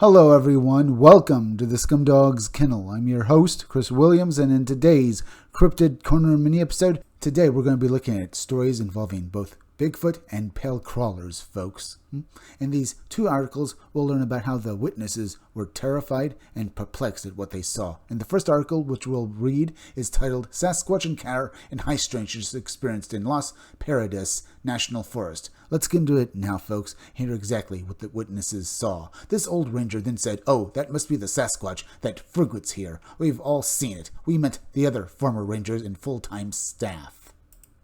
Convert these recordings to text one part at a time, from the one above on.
Hello everyone, welcome to the Scumdog's Kennel. I'm your host, Chris Williams, and in today's Cryptid Corner mini episode, today we're going to be looking at stories involving both Bigfoot and pale crawlers, folks. In these two articles, we'll learn about how the witnesses were terrified and perplexed at what they saw. And the first article, which we'll read, is titled Sasquatch Encounter and High Strangeness Experienced in Los Paradas National Forest. Let's get into it now, folks. Hear exactly what the witnesses saw. This old ranger then said, "Oh, that must be the Sasquatch that frequents here. We've all seen it." We meant the other former rangers and full-time staff.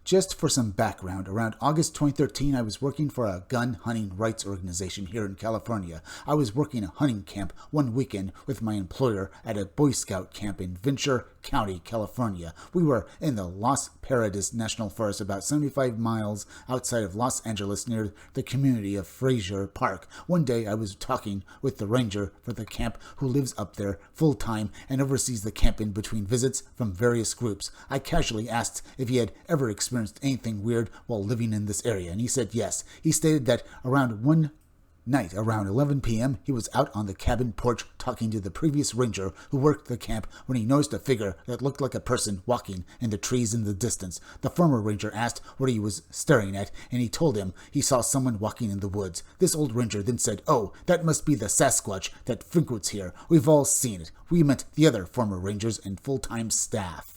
Just for some background, around August 2013, I was working for a gun hunting rights organization here in California. I was working a hunting camp one weekend with my employer at a Boy Scout camp in Ventura County, California. We were in the Los Paradas National Forest, about 75 miles outside of Los Angeles, near the community of Frazier Park. One day I was talking with the ranger for the camp who lives up there full-time and oversees the camp in between visits from various groups. I casually asked if he had ever experienced anything weird while living in this area, and he said yes. He stated that around one night, around 11 p.m., he was out on the cabin porch talking to the previous ranger who worked the camp when he noticed a figure that looked like a person walking in the trees in the distance. The former ranger asked what he was staring at, and he told him he saw someone walking in the woods. This old ranger then said, "Oh, that must be the Sasquatch that frequents here. We've all seen it." We meant the other former rangers and full-time staff.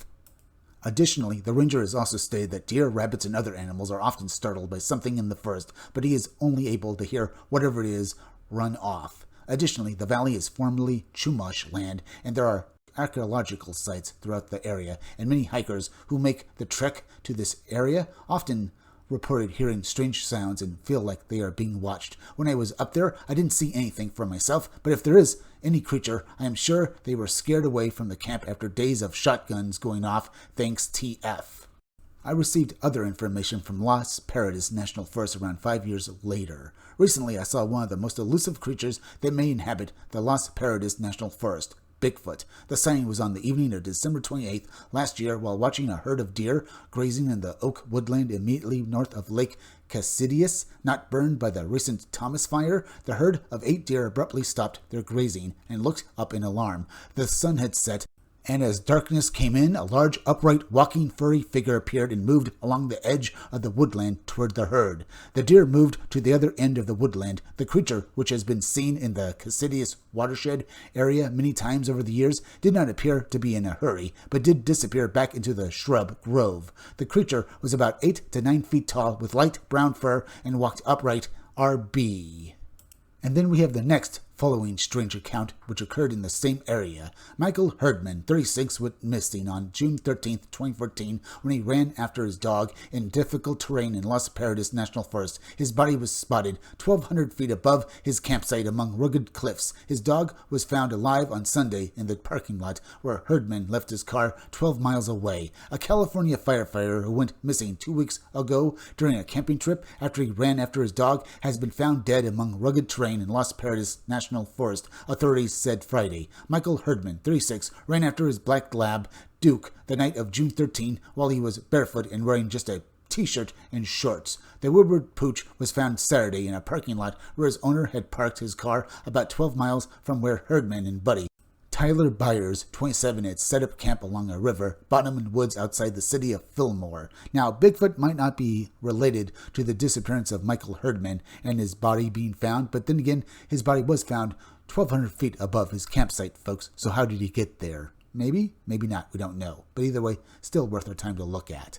Additionally, the ranger has also stated that deer, rabbits, and other animals are often startled by something in the forest, but he is only able to hear whatever it is run off. Additionally, the valley is formerly Chumash land, and there are archaeological sites throughout the area, and many hikers who make the trek to this area often reported hearing strange sounds and feel like they are being watched. When I was up there, I didn't see anything for myself, but if there is any creature, I am sure they were scared away from the camp after days of shotguns going off, thanks TF. I received other information from Los Paradas National Forest around 5 years later. Recently, I saw one of the most elusive creatures that may inhabit the Los Paradas National Forest, Bigfoot. The sighting was on the evening of December 28th last year while watching a herd of deer grazing in the oak woodland immediately north of Lake Casidius, not burned by the recent Thomas fire. The herd of 8 deer abruptly stopped their grazing and looked up in alarm. The sun had set, and as darkness came in, a large, upright, walking, furry figure appeared and moved along the edge of the woodland toward the herd. The deer moved to the other end of the woodland. The creature, which has been seen in the Casidius watershed area many times over the years, did not appear to be in a hurry, but did disappear back into the shrub grove. The creature was about 8 to 9 feet tall, with light brown fur, and walked upright, RB. And then we have the next following strange account, which occurred in the same area. Michael Herdman, 36, went missing on June 13, 2014, when he ran after his dog in difficult terrain in Los Paradas National Forest. His body was spotted 1,200 feet above his campsite among rugged cliffs. His dog was found alive on Sunday in the parking lot where Herdman left his car 12 miles away. A California firefighter who went missing 2 weeks ago during a camping trip after he ran after his dog has been found dead among rugged terrain in Los Paradas National Forest, authorities said Friday. Michael Herdman, 36, ran after his black lab, Duke, the night of June 13 while he was barefoot and wearing just a t-shirt and shorts. The Woodward pooch was found Saturday in a parking lot where his owner had parked his car about 12 miles from where Herdman and buddy Tyler Byers, 27, had set up camp along a river, bottom woods outside the city of Fillmore. Now, Bigfoot might not be related to the disappearance of Michael Herdman and his body being found, but then again, his body was found 1,200 feet above his campsite, folks. So how did he get there? Maybe, maybe not, we don't know. But either way, still worth our time to look at.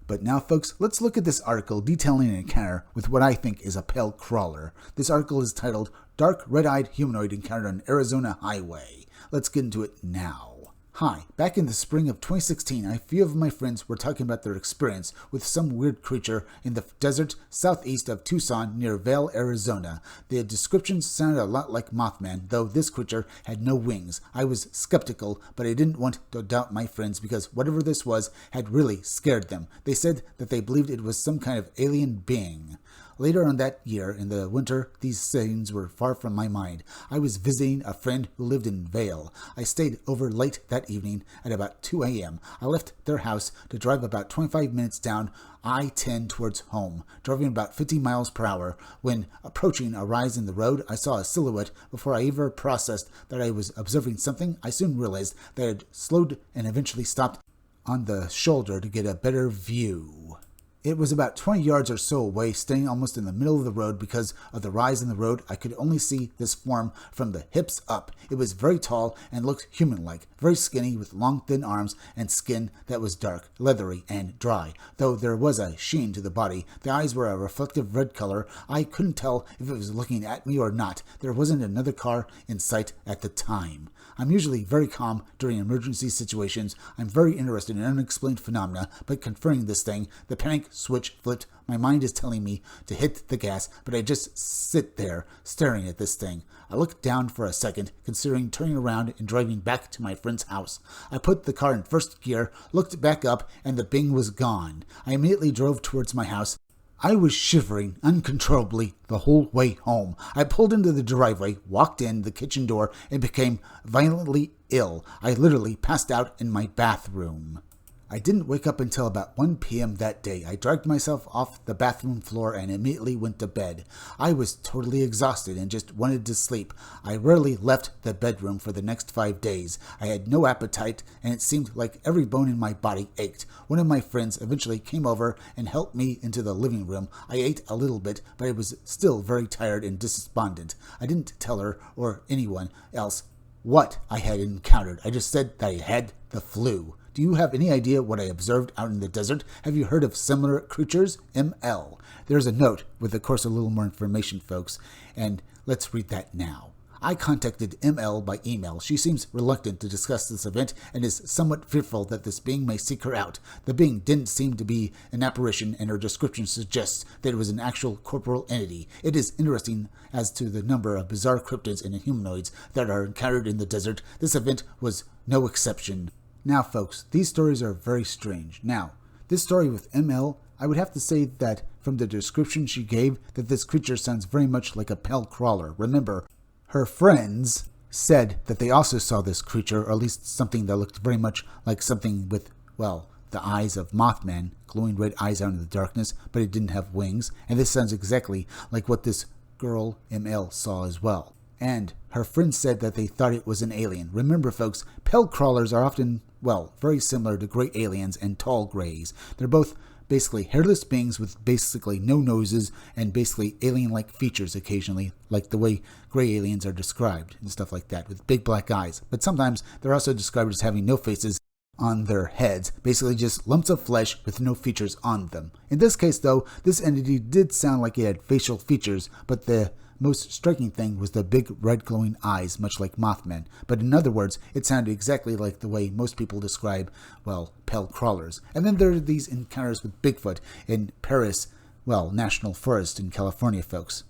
But now, folks, let's look at this article detailing an encounter with what I think is a pale crawler. This article is titled, Dark Red-Eyed Humanoid Encountered on Arizona Highway. Let's get into it now. Hi, back in the spring of 2016, a few of my friends were talking about their experience with some weird creature in the desert southeast of Tucson near Vail, Arizona. The descriptions sounded a lot like Mothman, though this creature had no wings. I was skeptical, but I didn't want to doubt my friends because whatever this was had really scared them. They said that they believed it was some kind of alien being. Later on that year, in the winter, these scenes were far from my mind. I was visiting a friend who lived in Vale. I stayed over late that evening at about 2 a.m. I left their house to drive about 25 minutes down I-10 towards home, driving about 50 miles per hour. When approaching a rise in the road, I saw a silhouette. Before I ever processed that I was observing something, I soon realized that I had slowed and eventually stopped on the shoulder to get a better view. It was about 20 yards or so away, staying almost in the middle of the road. Because of the rise in the road, I could only see this form from the hips up. It was very tall and looked human-like, very skinny, with long, thin arms and skin that was dark, leathery, and dry. Though there was a sheen to the body, the eyes were a reflective red color. I couldn't tell if it was looking at me or not. There wasn't another car in sight at the time. I'm usually very calm during emergency situations. I'm very interested in unexplained phenomena, but confronting this thing, the panic switch flipped. My mind is telling me to hit the gas, but I just sit there staring at this thing. I looked down for a second, considering turning around and driving back to my friend's house. I put the car in first gear, looked back up, and the Bing was gone. I immediately drove towards my house. I was shivering uncontrollably the whole way home. I pulled into the driveway, walked in the kitchen door, and became violently ill. I literally passed out in my bathroom. I didn't wake up until about 1 p.m. that day. I dragged myself off the bathroom floor and immediately went to bed. I was totally exhausted and just wanted to sleep. I rarely left the bedroom for the next 5 days. I had no appetite, and it seemed like every bone in my body ached. One of my friends eventually came over and helped me into the living room. I ate a little bit, but I was still very tired and despondent. I didn't tell her or anyone else what I had encountered. I just said that I had the flu. Do you have any idea what I observed out in the desert? Have you heard of similar creatures? ML. There's a note with, of course, a little more information, folks, and let's read that now. I contacted ML by email. She seems reluctant to discuss this event and is somewhat fearful that this being may seek her out. The being didn't seem to be an apparition, and her description suggests that it was an actual corporeal entity. It is interesting as to the number of bizarre cryptids and humanoids that are encountered in the desert. This event was no exception. Now, folks, these stories are very strange. Now, this story with ML, I would have to say that from the description she gave, that this creature sounds very much like a pale crawler. Remember, her friends said that they also saw this creature, or at least something that looked very much like something with, well, the eyes of Mothman, glowing red eyes out in the darkness, but it didn't have wings. And this sounds exactly like what this girl ML saw as well. And her friends said that they thought it was an alien. Remember, folks, pale crawlers are often, well, very similar to gray aliens and tall grays. They're both basically hairless beings with basically no noses and basically alien-like features occasionally, like the way gray aliens are described and stuff like that, with big black eyes. But sometimes they're also described as having no faces on their heads, basically just lumps of flesh with no features on them. In this case, though, this entity did sound like it had facial features, but the most striking thing was the big red glowing eyes, much like Mothman. But in other words, it sounded exactly like the way most people describe, well, pale crawlers. And then there are these encounters with Bigfoot in Paris, well, National Forest in California, folks.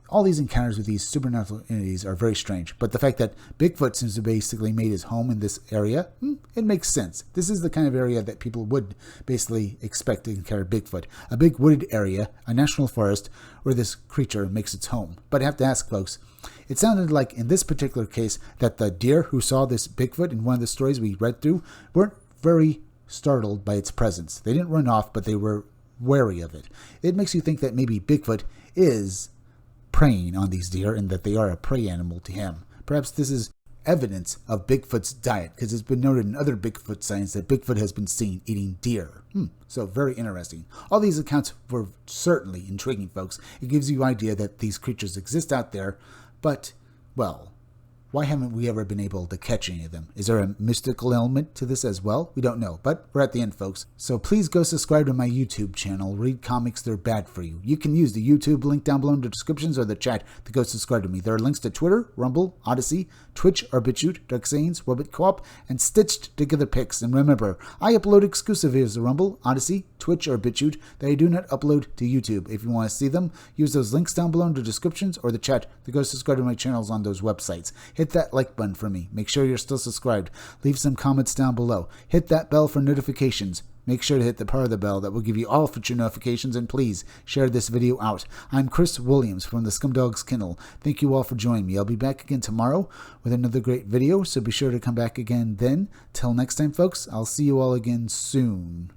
All these encounters with these supernatural entities are very strange, but the fact that Bigfoot seems to basically made his home in this area, it makes sense. This is the kind of area that people would basically expect to encounter Bigfoot. A big wooded area, a national forest, where this creature makes its home. But I have to ask, folks, it sounded like in this particular case that the deer who saw this Bigfoot in one of the stories we read through weren't very startled by its presence. They didn't run off, but they were wary of it. It makes you think that maybe Bigfoot is preying on these deer and that they are a prey animal to him. Perhaps this is evidence of Bigfoot's diet, because it's been noted in other Bigfoot sightings that Bigfoot has been seen eating deer. So very interesting. All these accounts were certainly intriguing, folks. It gives you an idea that these creatures exist out there, but, well, why haven't we ever been able to catch any of them? Is there a mystical element to this as well? We don't know, but we're at the end, folks. So please go subscribe to my YouTube channel. Read comics, they're bad for you. You can use the YouTube link down below in the descriptions or the chat to go subscribe to me. There are links to Twitter, Rumble, Odyssey, Twitch, or BitChute, Dark Sayings, Robot Co-op, and stitched together pics. And remember, I upload exclusive videos to Rumble, Odyssey, Twitch, or BitChute that I do not upload to YouTube. If you want to see them, use those links down below in the descriptions or the chat to go subscribe to my channels on those websites. Hit that like button for me. Make sure you're still subscribed. Leave some comments down below. Hit that bell for notifications. make sure to hit the part of the bell that will give you all future notifications, and please share this video out. I'm Chris Williams from the Scumdogs Kennel. Thank you all for joining me. I'll be back again tomorrow with another great video, so be sure to come back again then. Till next time, folks, I'll see you all again soon.